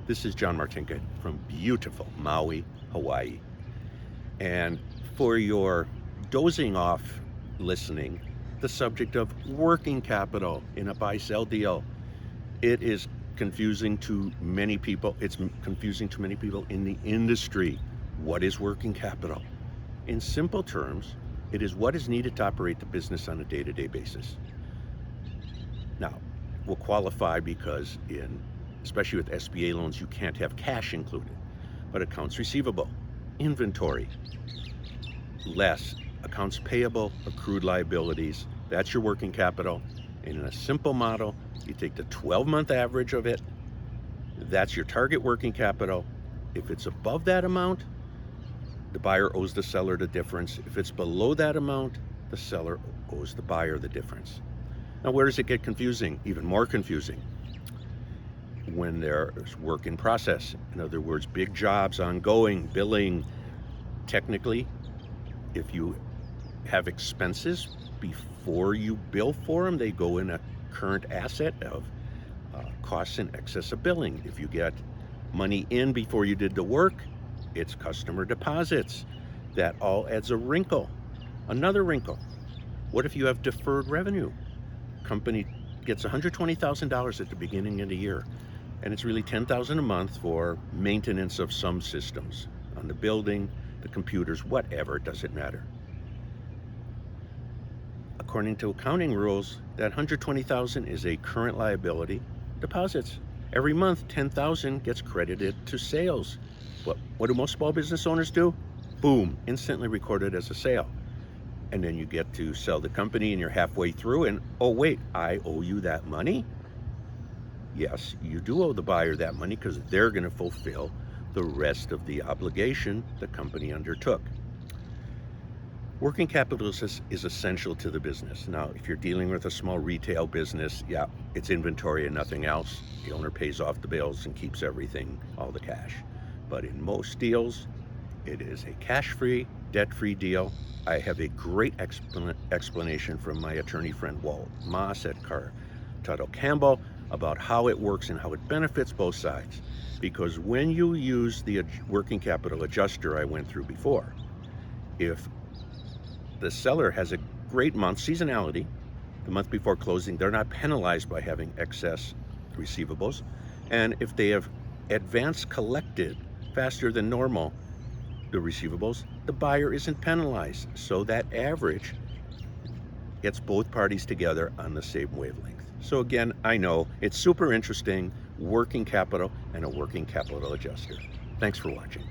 This is John Martinka from beautiful Maui, Hawaii. And for your dozing off listening, the subject of working capital in a buy-sell deal, it is confusing to many people. It's confusing to many people in the industry. What is working capital? In simple terms, it is what is needed to operate the business on a day-to-day basis. Now, we'll qualify because especially with SBA loans, you can't have cash included, but accounts receivable, inventory, less accounts payable, accrued liabilities, that's your working capital. And in a simple model, you take the 12-month average of it, that's your target working capital. If it's above that amount, the buyer owes the seller the difference. If it's below that amount, the seller owes the buyer the difference. Now, where does it get confusing? Even more confusing when there's work in process. In other words, big jobs, ongoing, billing. Technically, if you have expenses before you bill for them, they go in a current asset of costs in excess of billing. If you get money in before you did the work, it's customer deposits. That all adds a wrinkle. Another wrinkle. What if you have deferred revenue? Company gets $120,000 at the beginning of the year, and it's really $10,000 a month for maintenance of some systems on the building, the computers, whatever, it doesn't matter. According to accounting rules, that $120,000 is a current liability. Deposits. Every month, $10,000 gets credited to sales. What do most small business owners do? Boom, instantly recorded as a sale. And then you get to sell the company and you're halfway through and, oh wait, I owe you that money? Yes, you do owe the buyer that money because they're going to fulfill the rest of the obligation the company undertook. Working capital is essential to the business. Now, if you're dealing with a small retail business, yeah, it's inventory and nothing else. The owner pays off the bills and keeps everything, all the cash. But in most deals, it is a cash-free, debt-free deal. I have a great explanation from my attorney friend Walt Moss at Tuttle Campbell about how it works and how it benefits both sides. Because when you use the working capital adjuster I went through before, if the seller has a great month, seasonality, the month before closing, they're not penalized by having excess receivables. And if they have advance collected faster than normal, the receivables, the buyer isn't penalized. So that average gets both parties together on the same wavelength. So again, I know it's super interesting, working capital and a working capital adjuster. Thanks for watching.